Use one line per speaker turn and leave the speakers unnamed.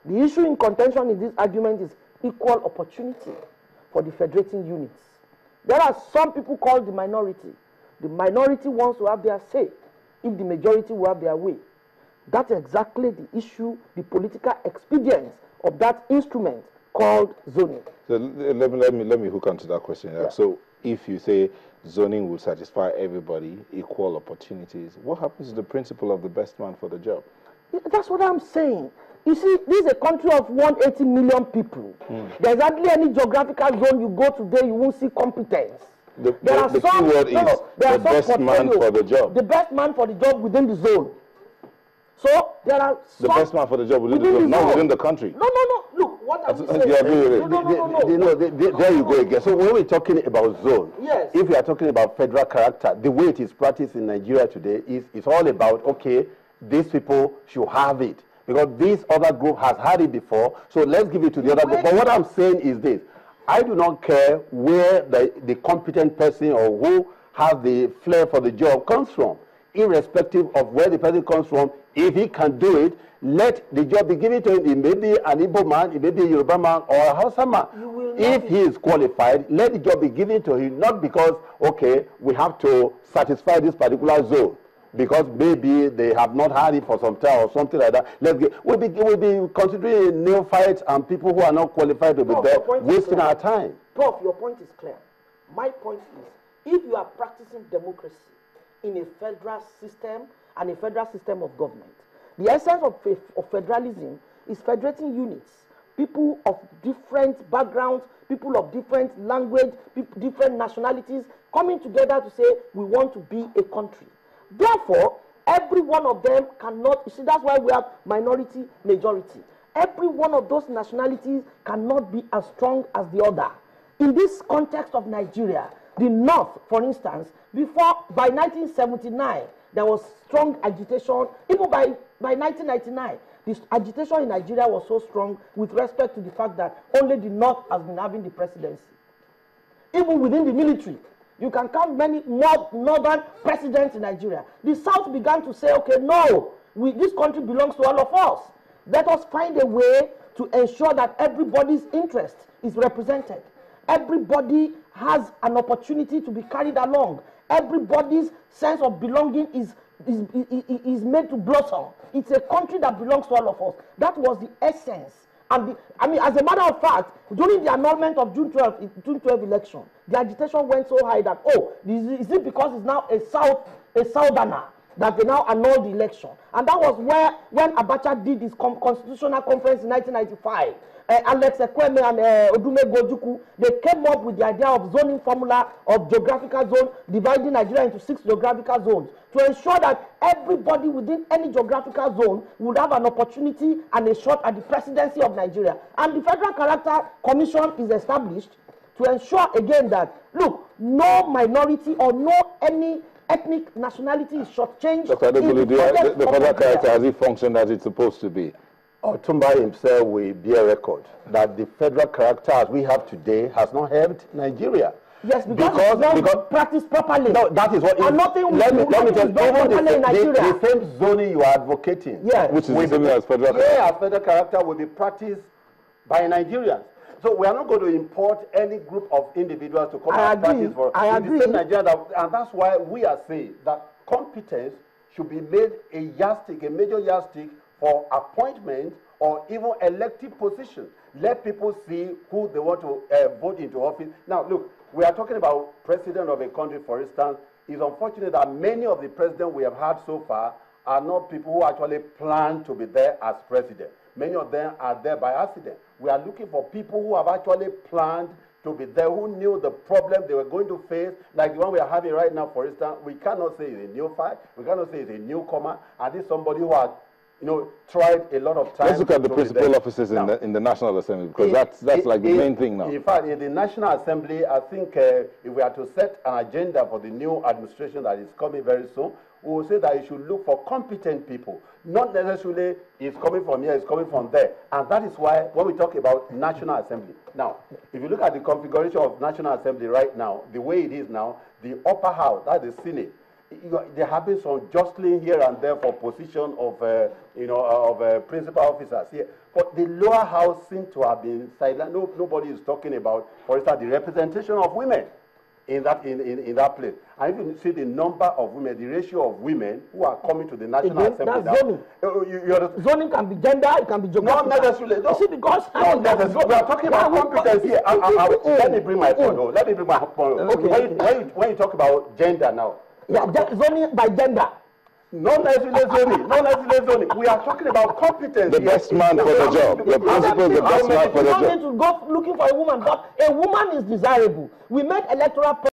The issue in contention in this argument is equal opportunity for the federating units. There are some people called the minority. The minority wants to have their say if the majority will have their way. That's exactly the issue, the political expedience of that instrument called zoning.
So let me hook onto that question.
Yeah.
So if you say zoning will satisfy everybody, equal opportunities, what happens to the principle of the best man for the job?
That's what I'm saying. You see, this is a country of 180 million people. There's hardly any geographical zone you go today, you won't see competence.
The key word is the best man for the job.
The best man for the job within the zone. So there are some...
The best man for the job within the zone, not within the country.
No. Look, what I'm saying...
No. There you go again. So when we're talking about zone,
yes,
if we are talking about federal character, the way it is practiced in Nigeria today is all about, okay, these people should have it. Because this other group has had it before, so let's give it to the other group. But what I'm saying is this. I do not care where the competent person or who has the flair for the job comes from. Irrespective of where the person comes from, if he can do it, let the job be given to him. It may be an Igbo man, it may be a Yoruba man or a Hausa man. If he is qualified, let the job be given to him, not because, okay, we have to satisfy this particular zone, because maybe they have not had it for some time or something like that. We'll be considering neophytes and people who are not qualified to be there, wasting our time.
Prof, your point is clear. My point is, if you are practicing democracy in a federal system and a federal system of government, the essence of federalism is federating units, people of different backgrounds, people of different language, different nationalities, coming together to say, we want to be a country. Therefore, every one of them cannot, you see, that's why we have minority, majority. Every one of those nationalities cannot be as strong as the other. In this context of Nigeria, the North, for instance, by 1979, there was strong agitation. Even by 1999, this agitation in Nigeria was so strong with respect to the fact that only the North has been having the presidency. Even within the military, you can count many more northern presidents in Nigeria. The South began to say, okay, no, this country belongs to all of us. Let us find a way to ensure that everybody's interest is represented. Everybody has an opportunity to be carried along. Everybody's sense of belonging is made to blossom. It's a country that belongs to all of us. That was the essence. And as a matter of fact, during the annulment of June 12 election, the agitation went so high that, is it because it's now a southerner that they now annulled the election? And that was when Abacha did his constitutional conference in 1995. Alex Ekweme and Odume Gojuku, they came up with the idea of zoning formula of geographical zone, dividing Nigeria into 6 geographical zones to ensure that everybody within any geographical zone would have an opportunity and a shot at the presidency of Nigeria. And the Federal Character Commission is established to ensure again that, look, no minority or no any ethnic nationality is shortchanged.
Dr. Adebulu, the Federal Character, has it functioned as it's supposed to be?
Otumba himself will bear record that the federal character as we have today has not helped Nigeria.
Yes, because it's not practiced properly.
No, that is what.
And nothing
let me tell you, the
same
same zoning you are advocating,
which is the same as federal character.
As federal character will be practiced by Nigerians. So we are not going to import any group of individuals to come and practice for the same Nigeria. And that's why we are saying that competence should be made a yardstick, a major yardstick for appointment or even elective position. Let people see who they want to vote into office. Now, look, we are talking about president of a country, for instance. It's unfortunate that many of the presidents we have had so far are not people who actually plan to be there as president. Many of them are there by accident. We are looking for people who have actually planned to be there, who knew the problem they were going to face, like the one we are having right now, for instance. We cannot say it's a neophyte. We cannot say it's a newcomer. And this is somebody who has tried a lot of time.
Let's look at the principal offices in the National Assembly, because that's like the main thing now.
In fact, in the National Assembly, I think if we are to set an agenda for the new administration that is coming very soon, we will say that you should look for competent people. Not necessarily it's coming from here, it's coming from there. And that is why when we talk about National Assembly. Now, if you look at the configuration of National Assembly right now, the way it is now, the upper house, that is the Senate, there have been some jostling here and there for position of, principal officers here. But the lower house seems to have been silent. Nobody is talking about, for instance, the representation of women in that place. And if you see the number of women, the ratio of women who are coming to the National Assembly.
That's zoning. Zoning can be gender, it can be geographical.
Not necessarily. No.
See, because
not necessarily. We are talking about competence here. Let me bring my point. Let me bring my point. Okay. When you talk about gender now.
Yeah, zoning by gender.
Not necessarily zoning. We are talking about competence.
The best man for the job. The principal is the best man for the job.
You don't need to go looking for a woman, but a woman is desirable. We made electoral